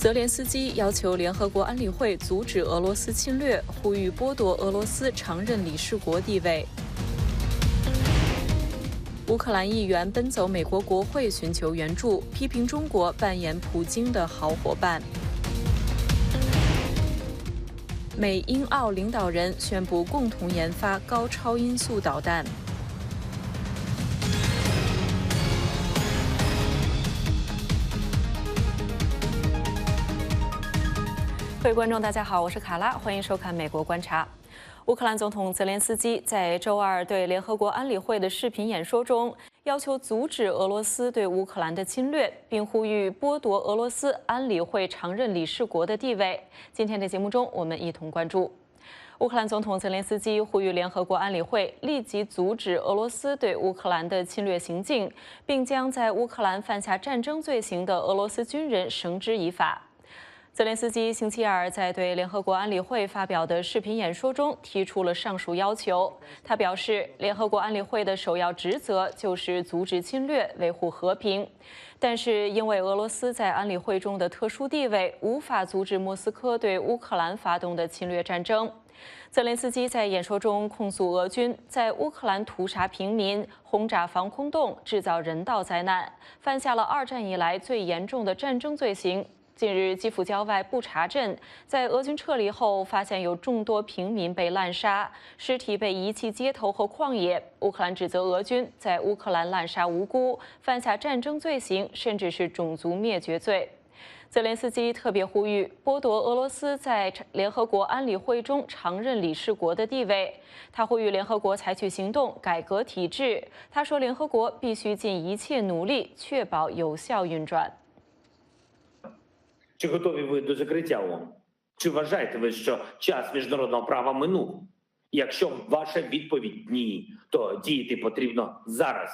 泽连斯基要求联合国安理会阻止俄罗斯侵略，呼吁剥夺俄罗斯常任理事国地位。乌克兰议员奔走美国国会寻求援助，批评中国扮演普京的好伙伴。美英澳领导人宣布共同研发高超音速导弹。各位观众，大家好，我是卡拉，欢迎收看《美国观察》。乌克兰总统泽连斯基在周二对联合国安理会的视频演说中，要求阻止俄罗斯对乌克兰的侵略，并呼吁剥夺俄罗斯安理会常任理事国的地位。今天的节目中，我们一同关注乌克兰总统泽连斯基呼吁联合国安理会立即阻止俄罗斯对乌克兰的侵略行径，并将在乌克兰犯下战争罪行的俄罗斯军人绳之以法。泽连斯基星期二在对联合国安理会发表的视频演说中提出了上述要求。他表示，联合国安理会的首要职责就是阻止侵略、维护和平。但是，因为俄罗斯在安理会中的特殊地位，无法阻止莫斯科对乌克兰发动的侵略战争。泽连斯基在演说中控诉俄军在乌克兰屠杀平民、轰炸防空洞、制造人道灾难，犯下了二战以来最严重的战争罪行。近日，基辅郊外布查镇在俄军撤离后，发现有众多平民被滥杀，尸体被遗弃街头和旷野。乌克兰指责俄军在乌克兰滥杀无辜，犯下战争罪行，甚至是种族灭绝罪。泽连斯基特别呼吁剥夺俄罗斯在联合国安理会中常任理事国的地位。他呼吁联合国采取行动，改革体制。他说，联合国必须尽一切努力，确保有效运转。Чи готові ви до закриття ООН? Чи вважаєте ви, що час міжнародного права минув? Якщо ваша відповідь – ні, то діяти потрібно зараз.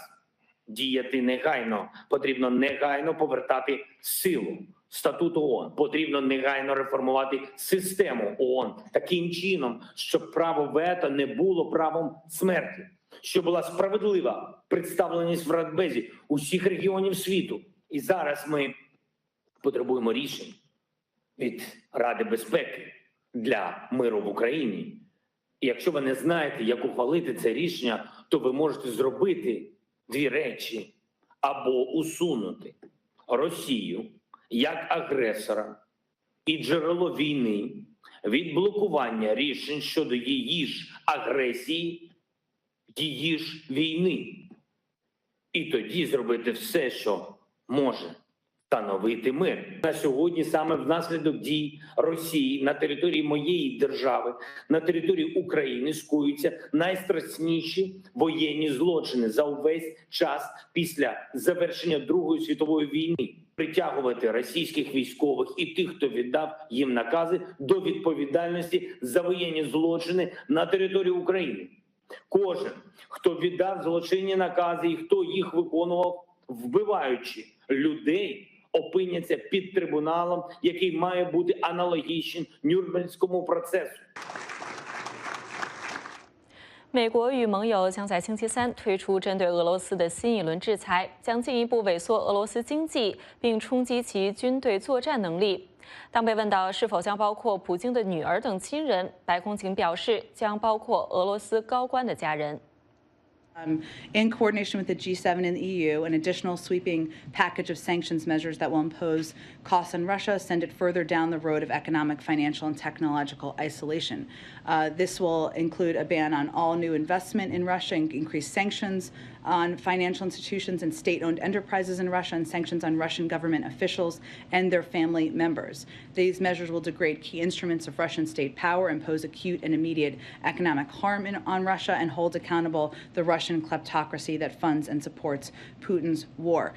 Діяти негайно. Потрібно негайно повертати силу статуту ООН. Потрібно негайно реформувати систему ООН таким чином, щоб право вето не було правом смерті. Щоб була справедлива представленість в Радбезі усіх регіонів світу. І зараз ми потребуємо рішень від Ради безпеки для миру в Україні. І якщо ви не знаєте, як ухвалити це рішення, то ви можете зробити дві речі. Або усунути Росію як агресора і джерело війни від блокування рішень щодо її ж агресії, її ж війни. І тоді зробити все, що може встановити мир. На сьогодні саме внаслідок дій Росії на території моєї держави, на території України скоюються найстрашніші воєнні злочини за увесь час після завершення Другої світової війни. Притягувати російських військових і тих, хто віддав їм накази, до відповідальності за воєнні злочини на території України. Кожен, хто віддав злочинні накази і хто їх виконував, вбиваючи людей, опиняться під трибуналом, який має бути аналогічним Нюрнберзькому процесу. 美国与盟友将在星期三推出针对俄罗斯的新一轮制裁，将进一步萎缩俄罗斯经济，并冲击其军队作战能力。当被问到是否将包括普京的女儿等亲人，白宫仅表示将包括俄罗斯高官的家人。In coordination with the G7 and the EU, an additional sweeping package of sanctions measures that will impose costs on Russia, send it further down the road of economic, financial, and technological isolation. This will include a ban on all new investment in Russia, and increased sanctions on financial institutions and state-owned enterprises in Russia, and sanctions on Russian government officials and their family members. These measures will degrade key instruments of Russian state power, impose acute and immediate economic harm on Russia, and hold accountable the Russian kleptocracy that funds and supports Putin's war.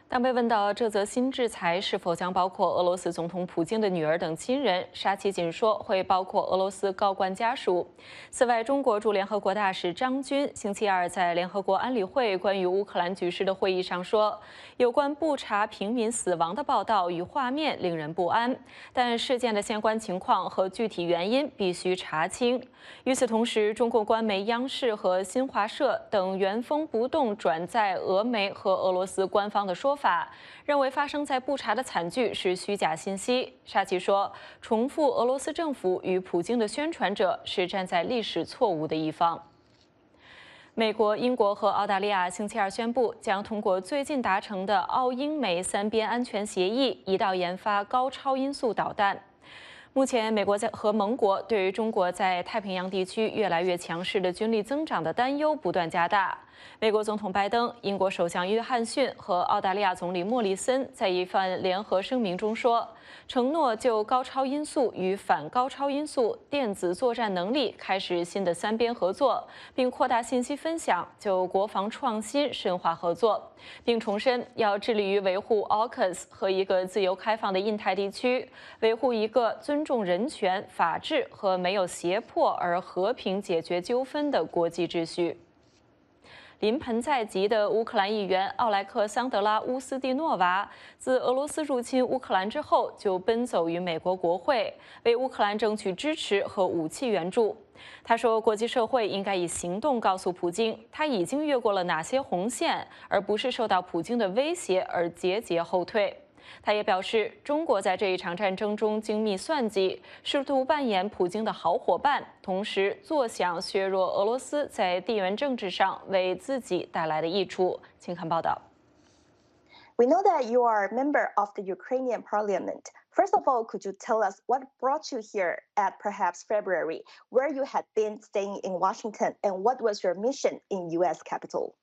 当被问到这则新制裁是否将包括俄罗斯总统普京的女儿等亲人，沙奇仅说会包括俄罗斯高官家属。此外，中国驻联合国大使张军星期二在联合国安理会关于乌克兰局势的会议上说，有关布查平民死亡的报道与画面令人不安，但事件的相关情况和具体原因必须查清。与此同时，中共官媒央视和新华社等原封不动转载俄媒和俄罗斯官方的说法。法，认为发生在布查的惨剧是虚假信息。沙奇说，重复俄罗斯政府与普京的宣传者是站在历史错误的一方。美国、英国和澳大利亚星期二宣布，将通过最近达成的澳英美三边安全协议，一道研发高超音速导弹。目前，美国和盟国对于中国在太平洋地区越来越强势的军力增长的担忧不断加大。美国总统拜登、英国首相约翰逊和澳大利亚总理莫里森在一份联合声明中说，承诺就高超音速与反高超音速电子作战能力开始新的三边合作，并扩大信息分享，就国防创新深化合作，并重申要致力于维护 AUKUS 和一个自由开放的印太地区，维护一个尊重人权、法治和没有胁迫而和平解决纠纷的国际秩序。临盆在即的乌克兰议员奥莱克桑德拉·乌斯蒂诺娃，自俄罗斯入侵乌克兰之后，就奔走于美国国会，为乌克兰争取支持和武器援助。他说，国际社会应该以行动告诉普京，他已经越过了哪些红线，而不是受到普京的威胁而节节后退。他也表示，中国在这一场战争中精密算计，试图扮演普京的好伙伴，同时坐享削弱俄罗斯在地缘政治上为自己带来的益处。请看报道。We know that you are a member of the Ukrainian parliament. First of all, could you tell us what brought you here at perhaps February, where you had been staying in Washington, and what was your mission in U.S. Capitol?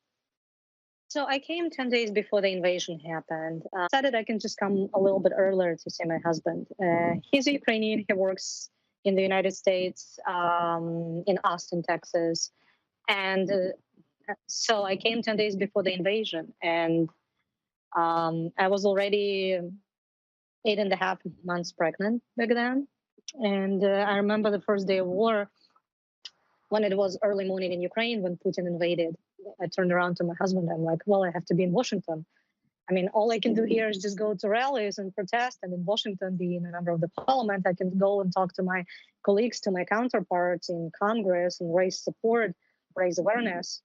So I came 10 days before the invasion happened. Decided I can just come a little bit earlier to see my husband. He's a Ukrainian. He works in the United States, in Austin, Texas. And so I came 10 days before the invasion. And I was already 8.5 months pregnant back then. And I remember the first day of war, when it was early morning in Ukraine, when Putin invaded. I turned around to my husband. I'm like, well, I have to be in Washington. I mean, all I can do here is just go to rallies and protest. And in Washington, being a member of the parliament, I can go and talk to my colleagues, to my counterparts in Congress, and raise support, raise awareness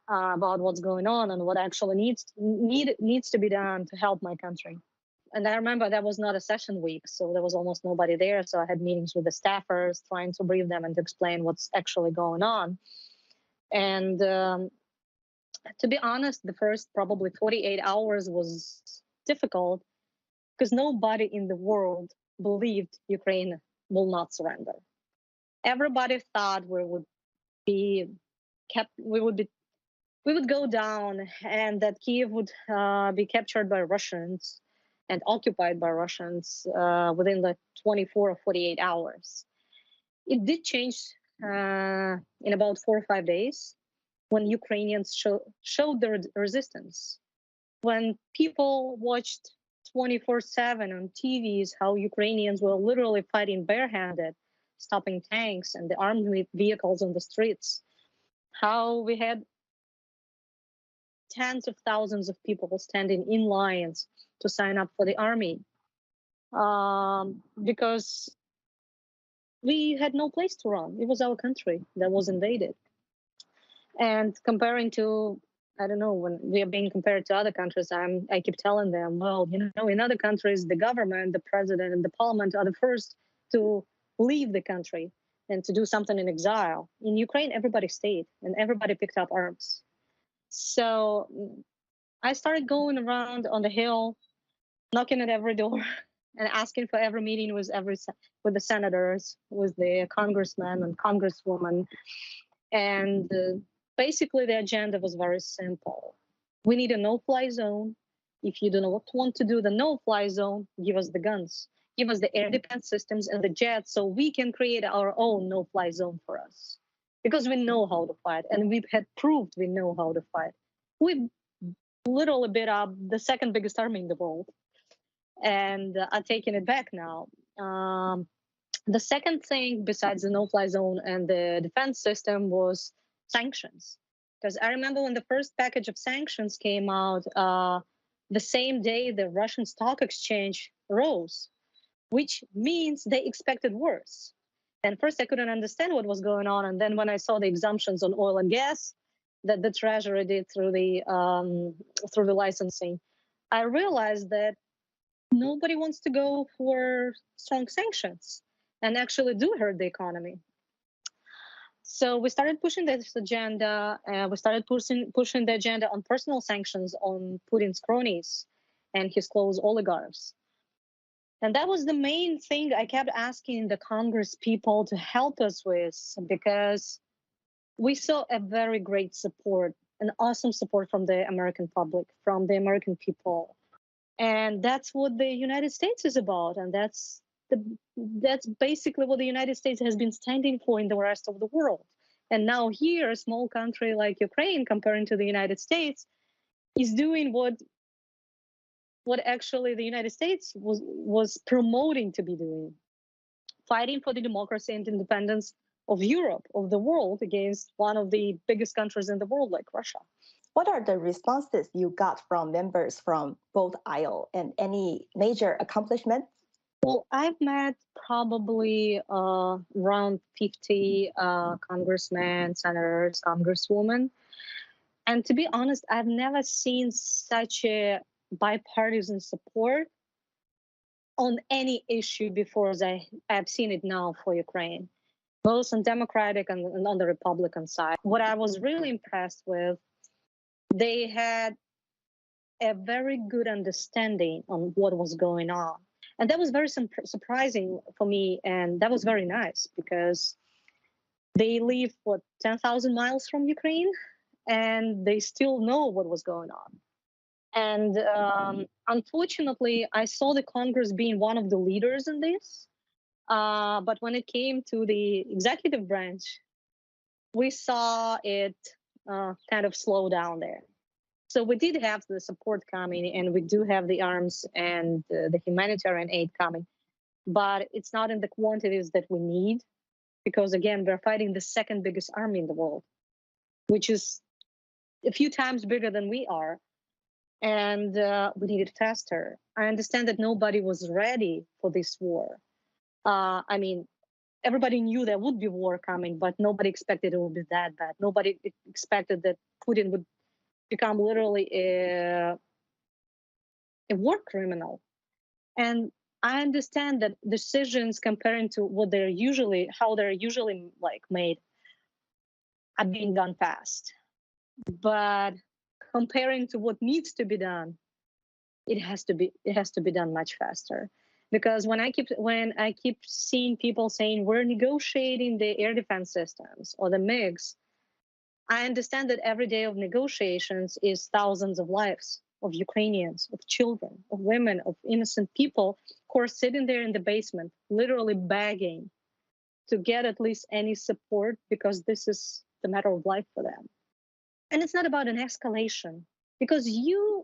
about what's going on and what actually needs to be done to help my country. And I remember that was not a session week, so there was almost nobody there. So I had meetings with the staffers, trying to brief them and to explain what's actually going on. And to be honest, the first probably 48 hours was difficult because nobody in the world believed Ukraine will not surrender. Everybody thought we would go down and that Kyiv would be captured by Russians and occupied by Russians within the 24 or 48 hours. It did change in about 4 or 5 days, when Ukrainians showed their resistance. When people watched 24/7 on TVs how Ukrainians were literally fighting barehanded, stopping tanks and the armed vehicles on the streets, how we had tens of thousands of people standing in lines to sign up for the army, because we had no place to run. It was our country that was invaded. And comparing to, I don't know, when we are being compared to other countries, I keep telling them, well, you know, in other countries, the government, the president, and the parliament are the first to leave the country and to do something in exile. In Ukraine, everybody stayed and everybody picked up arms. So I started going around on the hill, knocking at every door and asking for every meeting with the senators, with the congressmen and congresswomen. And basically the agenda was very simple. We need a no-fly zone. If you do not want to do the no-fly zone, give us the guns. Give us the air defense systems and the jets so we can create our own no-fly zone for us. Because we know how to fight, and we've had proved we know how to fight. We literally beat up the second biggest army in the world. And I'm taking it back now. The second thing besides the no-fly zone and the defense system was sanctions. Because I remember when the first package of sanctions came out, the same day the Russian stock exchange rose, which means they expected worse. And first I couldn't understand what was going on. And then when I saw the exemptions on oil and gas that the Treasury did through the licensing, I realized that nobody wants to go for strong sanctions and actually do hurt the economy. So we started pushing this agenda, and we started pushing the agenda on personal sanctions on Putin's cronies and his close oligarchs. And that was the main thing I kept asking the Congress people to help us with, because we saw a very great support, an awesome support from the American public, from the American people. And that's what the United States is about. And that's basically what the United States has been standing for in the rest of the world. And now here, a small country like Ukraine, comparing to the United States, is doing what actually the United States was promoting to be doing, fighting for the democracy and independence of Europe, of the world, against one of the biggest countries in the world, like Russia. What are the responses you got from members from both aisle, and any major accomplishments? Well, I've met probably around 50 congressmen, senators, congresswomen. And to be honest, I've never seen such a bipartisan support on any issue before as I've seen it now for Ukraine, both on Democratic and on the Republican side. What I was really impressed with, they had a very good understanding on what was going on. And that was very surprising for me, and that was very nice, because they live, 10,000 miles from Ukraine, and they still know what was going on. And unfortunately, I saw the Congress being one of the leaders in this. But when it came to the executive branch, we saw it kind of slow down there. So we did have the support coming, and we do have the arms and the humanitarian aid coming, but it's not in the quantities that we need, because again, we're fighting the second biggest army in the world, which is a few times bigger than we are, and we need it faster. I understand that nobody was ready for this war. I mean, everybody knew there would be war coming, but nobody expected it would be that bad. Nobody expected that Putin would become literally a war criminal. And I understand that decisions comparing to how they're usually like made are being done fast. But comparing to what needs to be done, it has to be done much faster. Because when I keep seeing people saying we're negotiating the air defense systems or the MiGs, I understand that every day of negotiations is thousands of lives of Ukrainians, of children, of women, of innocent people who are sitting there in the basement, literally begging to get at least any support, because this is the matter of life for them. And it's not about an escalation, because the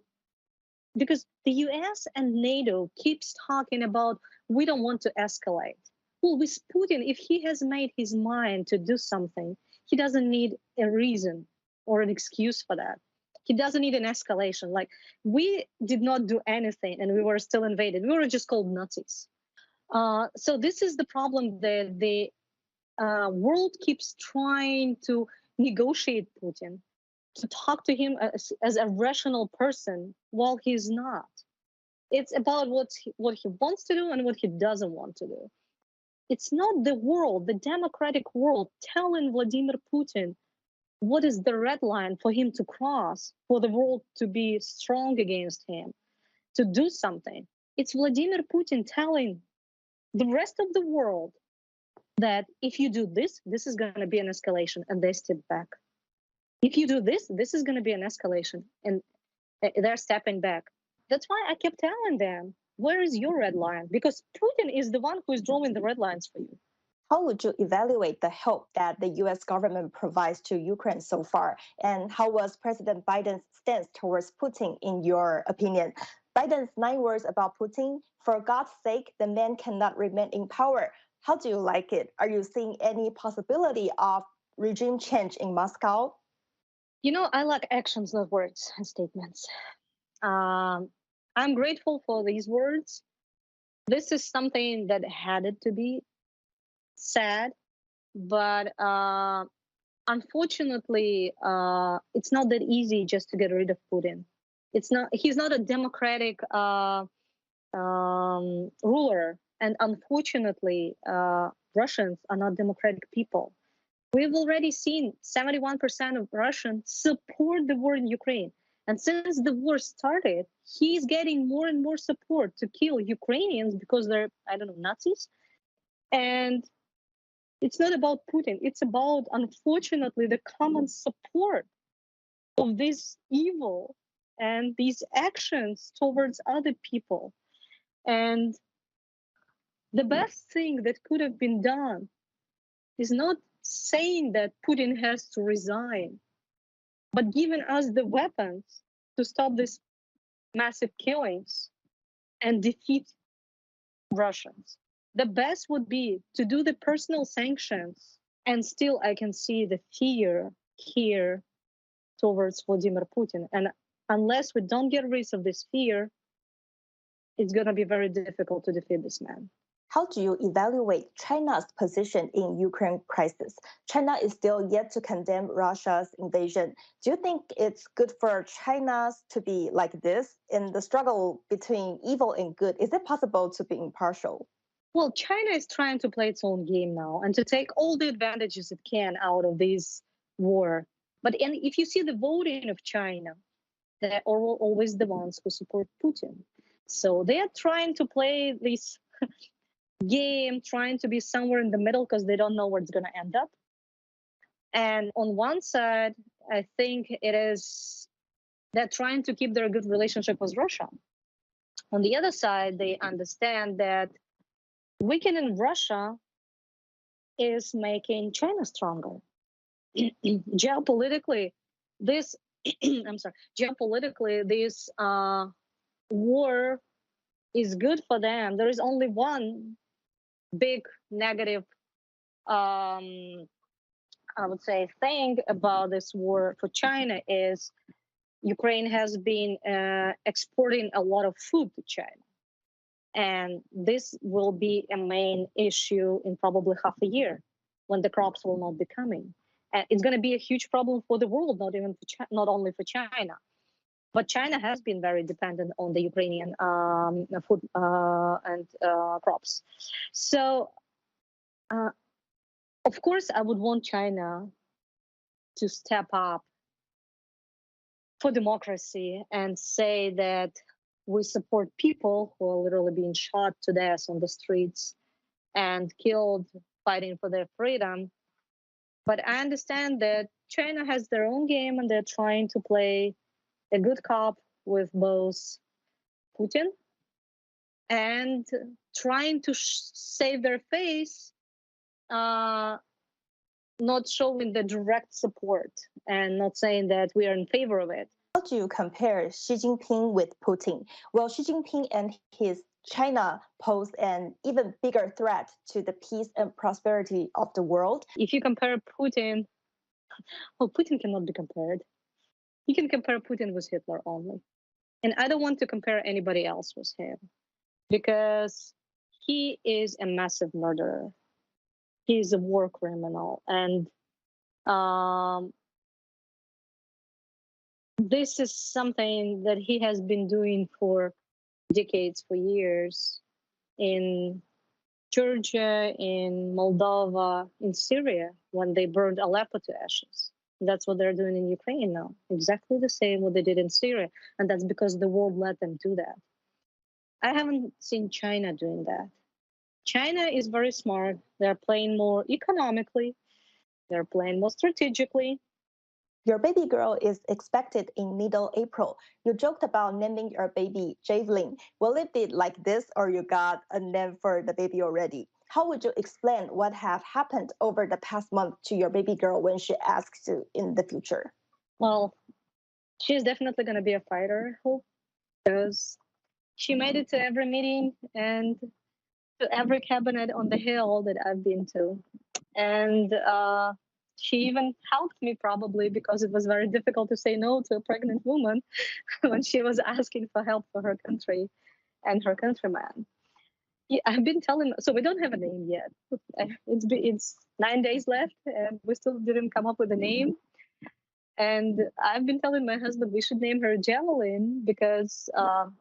US and NATO keeps talking about, we don't want to escalate. Well, with Putin, if he has made his mind to do something, he doesn't need a reason or an excuse for that. He doesn't need an escalation. Like, we did not do anything and we were still invaded. We were just called Nazis. So this is the problem, that the world keeps trying to negotiate Putin, to talk to him as a rational person, while he's not. It's about what he wants to do and what he doesn't want to do. It's not the world, the democratic world, telling Vladimir Putin what is the red line for him to cross, for the world to be strong against him, to do something. It's Vladimir Putin telling the rest of the world that if you do this, this is going to be an escalation, and they step back. If you do this, this is going to be an escalation, and they're stepping back. That's why I kept telling them, where is your red line? Because Putin is the one who is drawing the red lines for you. How would you evaluate the help that the U.S. government provides to Ukraine so far? And how was President Biden's stance towards Putin, in your opinion? Biden's 9 words about Putin: for God's sake, the man cannot remain in power. How do you like it? Are you seeing any possibility of regime change in Moscow? You know, I like actions, not words and statements. I'm grateful for these words. This is something that had to be said, but unfortunately, it's not that easy just to get rid of Putin. He's not a democratic ruler, and unfortunately, Russians are not democratic people. We've already seen 71% of Russians support the war in Ukraine. And since the war started, he's getting more and more support to kill Ukrainians because they're, I don't know, Nazis. And it's not about Putin. It's about, unfortunately, the common support of this evil and these actions towards other people. And the best thing that could have been done is not saying that Putin has to resign, but giving us the weapons to stop these massive killings and defeat Russians. The best would be to do the personal sanctions, and still I can see the fear here towards Vladimir Putin. And unless we don't get rid of this fear, it's going to be very difficult to defeat this man. How do you evaluate China's position in Ukraine crisis? China is still yet to condemn Russia's invasion. Do you think it's good for China to be like this in the struggle between evil and good? Is it possible to be impartial? Well, China is trying to play its own game now and to take all the advantages it can out of this war. But if you see the voting of China, they are always the ones who support Putin. So they are trying to play this game, trying to be somewhere in the middle because they don't know where it's going to end up. And on one side, I think they're trying to keep their good relationship with Russia. On the other side, they understand that weakening Russia is making China stronger. Geopolitically, this war is good for them. There is only one big negative, I would say, thing about this war for China is Ukraine has been exporting a lot of food to China. And this will be a main issue in probably half a year when the crops will not be coming. And it's going to be a huge problem for the world, not only for China. But China has been very dependent on the Ukrainian food and crops. So, of course, I would want China to step up for democracy and say that we support people who are literally being shot to death on the streets and killed fighting for their freedom. But I understand that China has their own game and they're trying to play a good cop with both Putin and trying to save their face, not showing the direct support and not saying that we are in favor of it. How do you compare Xi Jinping with Putin? Will Xi Jinping and his China pose an even bigger threat to the peace and prosperity of the world? If you compare Putin, Putin cannot be compared. You can compare Putin with Hitler only. And I don't want to compare anybody else with him because he is a massive murderer. He is a war criminal. And this is something that he has been doing for decades, for years, in Georgia, in Moldova, in Syria, when they burned Aleppo to ashes. That's what they're doing in Ukraine now. Exactly the same what they did in Syria. And that's because the world let them do that. I haven't seen China doing that. China is very smart. They're playing more economically. They're playing more strategically. Your baby girl is expected in middle April. You joked about naming your baby Javelin. Will it be like this or you got a name for the baby already? How would you explain what have happened over the past month to your baby girl when she asks you in the future? Well, she's definitely going to be a fighter, I hope, because she made it to every meeting and to every cabinet on the Hill that I've been to. And she even helped me probably because it was very difficult to say no to a pregnant woman when she was asking for help for her country and her countrymen. Yeah, I've been telling, so we don't have a name yet. It's 9 days left and we still didn't come up with a name. And I've been telling my husband we should name her Javelin because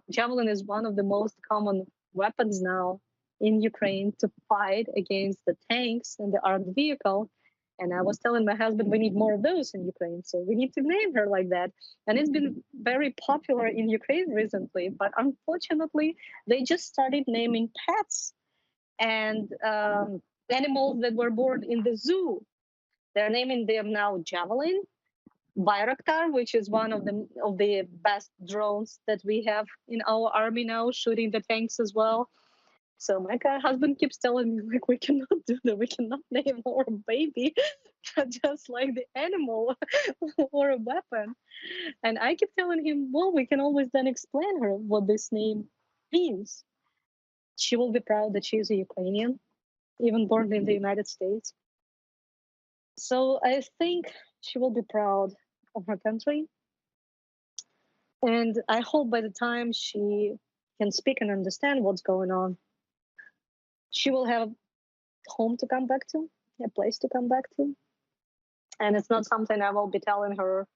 Javelin is one of the most common weapons now in Ukraine to fight against the tanks and the armed vehicle. And I was telling my husband we need more of those in Ukraine, so we need to name her like that. And it's been very popular in Ukraine recently, but unfortunately, they just started naming pets and animals that were born in the zoo. They're naming them now Javelin, Bayraktar, which is one of the best drones that we have in our army now, shooting the tanks as well. So my husband keeps telling me, like, we cannot do that. We cannot name our baby just like the animal or a weapon. And I keep telling him, well, we can always then explain her what this name means. She will be proud that she is a Ukrainian, even born in the United States. So I think she will be proud of her country. And I hope by the time she can speak and understand what's going on, she will have a home to come back to, a place to come back to. And it's not something I will be telling her,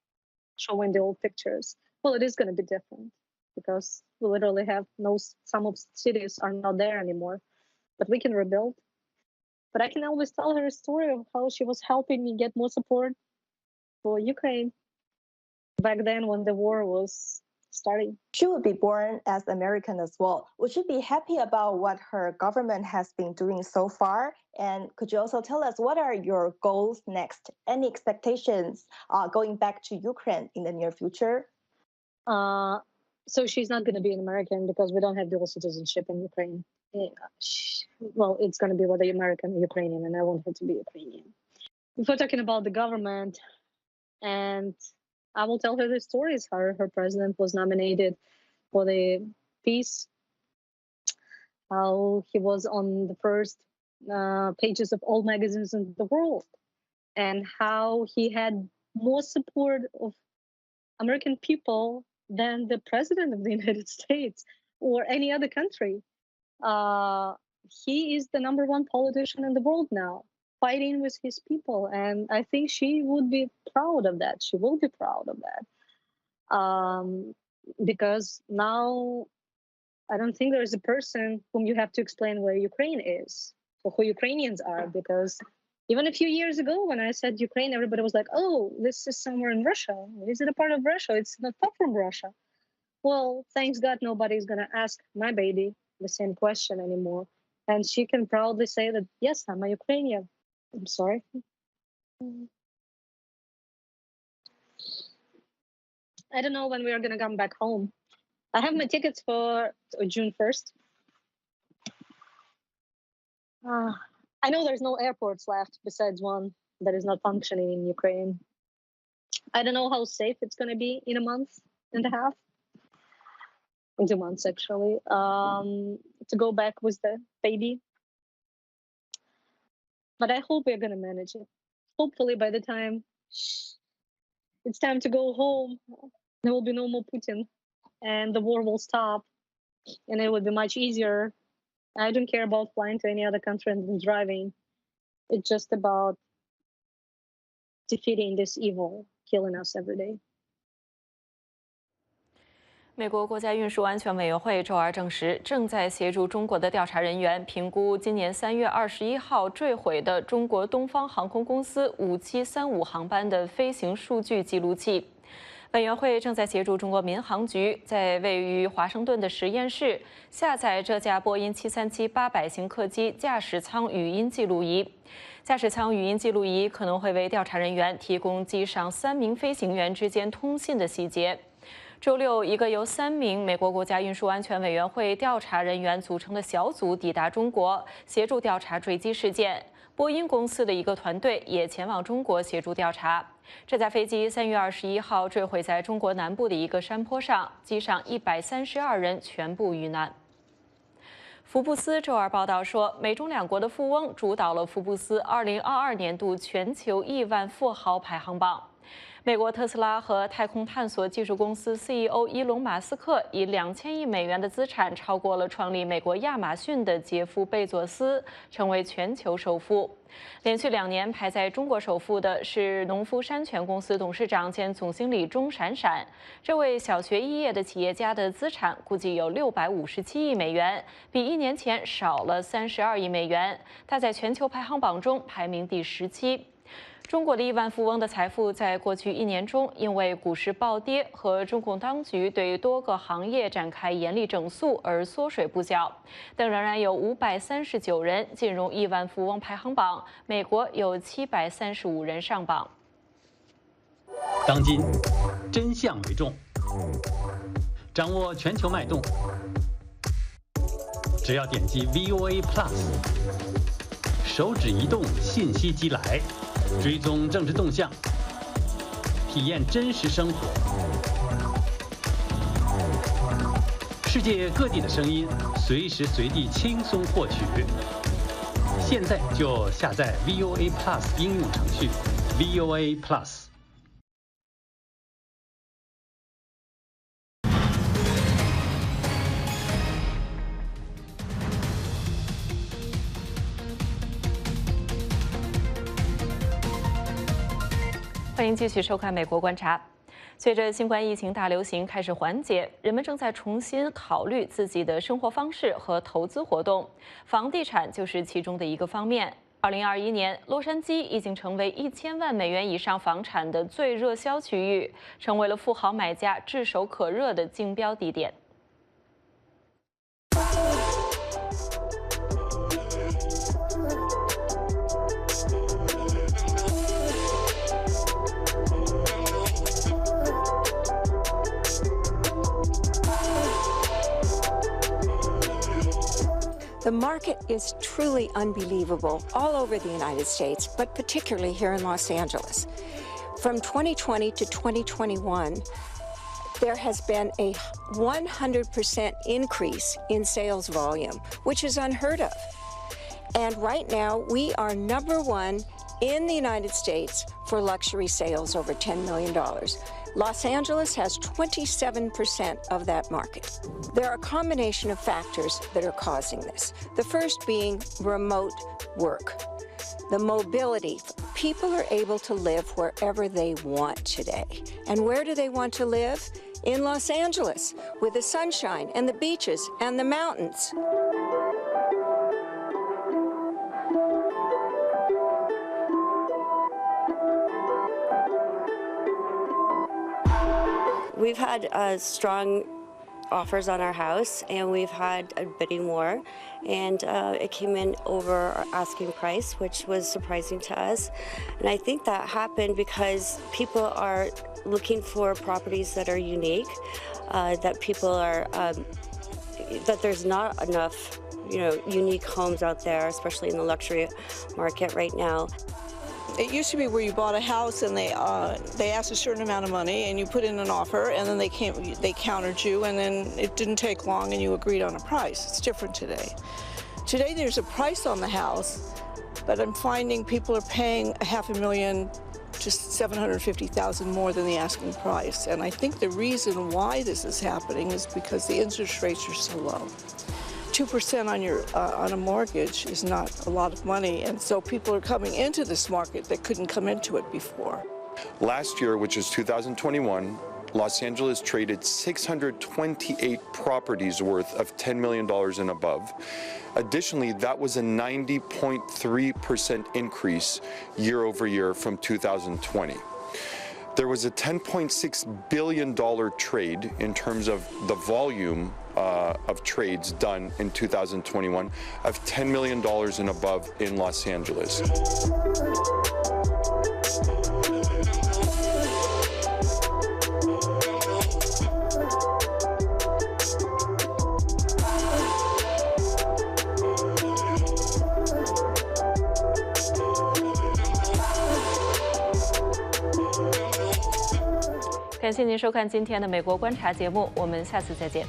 showing the old pictures. Well, it is going to be different because we literally have some of the cities are not there anymore, but we can rebuild. But I can always tell her a story of how she was helping me get more support for Ukraine back then when the war was starting. She would be born as American as well. Would you be happy about what her government has been doing so far? And could you also tell us what are your goals next? Any expectations going back to Ukraine in the near future? So she's not going to be an American because we don't have dual citizenship in Ukraine. Well, it's going to be whether American or Ukrainian, and I want her to be Ukrainian. If we're talking about the government, and I will tell her the stories, how her president was nominated for the peace, how he was on the first pages of all magazines in the world, and how he had more support of American people than the president of the United States or any other country. He is the #1 politician in the world now, fighting with his people. And I think she would be proud of that. She will be proud of that. Because now I don't think there is a person whom you have to explain where Ukraine is or who Ukrainians are. Because even a few years ago, when I said Ukraine, everybody was like, oh, this is somewhere in Russia. Is it a part of Russia? It's not far from Russia. Well, thanks God, nobody's going to ask my baby the same question anymore. And she can proudly say that, yes, I'm a Ukrainian. I'm sorry. I don't know when we are going to come back home. I have my tickets for June 1st. I know there's no airports left besides one that is not functioning in Ukraine. I don't know how safe it's going to be in a month and a half. In 2 months, actually, to go back with the baby. But I hope we're going to manage it. Hopefully by the time it's time to go home, there will be no more Putin and the war will stop and it will be much easier. I don't care about flying to any other country and driving. It's just about defeating this evil, killing us every day. 美国国家运输安全委员会周二证实，正在协助中国的调查人员评估今年3月21号坠毁的中国东方航空公司5735航班的飞行数据记录器。委员会正在协助中国民航局在位于华盛顿的实验室下载这架波音737-800型客机驾驶舱语音记录仪。驾驶舱语音记录仪可能会为调查人员提供机上3名飞行员之间通信的细节。 周六，一个由3名美国国家运输安全委员会调查人员组成的小组抵达中国，协助调查坠机事件。波音公司的一个团队也前往中国协助调查。这架飞机3月21号坠毁在中国南部的一个山坡上，机上132人全部遇难。 福布斯周二报道说，美中两国的富翁主导了福布斯2022年度全球亿万富豪排行榜。美国特斯拉和太空探索技术公司 CEO 伊隆·马斯克以2000亿美元的资产超过了创立美国亚马逊的杰夫·贝佐斯，成为全球首富。连续2年排在中国首富的是农夫山泉公司董事长兼总经理钟闪闪。这位小学肄业的企业家的资产估计有657亿美元，比1年前少了32亿美元。他在全球排行榜中排名第17。中国的亿万富翁的财富在过去1年中，因为股市暴跌和中共当局对多个行业展开严厉整肃而缩水不小，但仍然有539人进入亿万富翁排行榜，美国有735人上榜。当今，真相为重，掌握全球脉动，只要点击 VOA Plus， 手指移动，信息即来。追踪政治动向，体验真实生活，世界各地的声音，随时随地轻松获取。现在就下载 VOA Plus 应用程序 VOA Plus。欢迎继续收看《美国观察》。随着新冠疫情大流行开始缓解，人们正在重新考虑自己的生活方式和投资活动，房地产就是其中的一个方面。2021年，洛杉矶已经成为1000万美元以上房产的最热销区域，成为了富豪买家炙手可热的竞标地点。The market is truly unbelievable all over the United States, but particularly here in Los Angeles. From 2020 to 2021, there has been a 100% increase in sales volume, which is unheard of. And right now, we are #1 in the United States for luxury sales over $10 million. Los Angeles has 27% of that market. There are a combination of factors that are causing this. The first being remote work. The mobility. People are able to live wherever they want today. And where do they want to live? In Los Angeles, with the sunshine and the beaches and the mountains. We've had strong offers on our house, and we've had a bidding war, and it came in over our asking price, which was surprising to us. And I think that happened because people are looking for properties that are unique, that people are, that there's not enough, unique homes out there, especially in the luxury market right now. It used to be where you bought a house and they asked a certain amount of money and you put in an offer and then they countered you, and then it didn't take long and you agreed on a price. It's different today. Today there's a price on the house, but I'm finding people are paying $500,000 to $750,000 more than the asking price. And I think the reason why this is happening is because the interest rates are so low. 2% on a mortgage is not a lot of money, and so people are coming into this market that couldn't come into it before. Last year, which is 2021, Los Angeles traded 628 properties worth of $10 million and above. Additionally, that was a 90.3% increase year over year from 2020. There was a $10.6 billion trade in terms of the volume of trades done in 2021 of $10 million and above in Los Angeles.感谢您收看今天的《美国观察》节目，我们下次再见。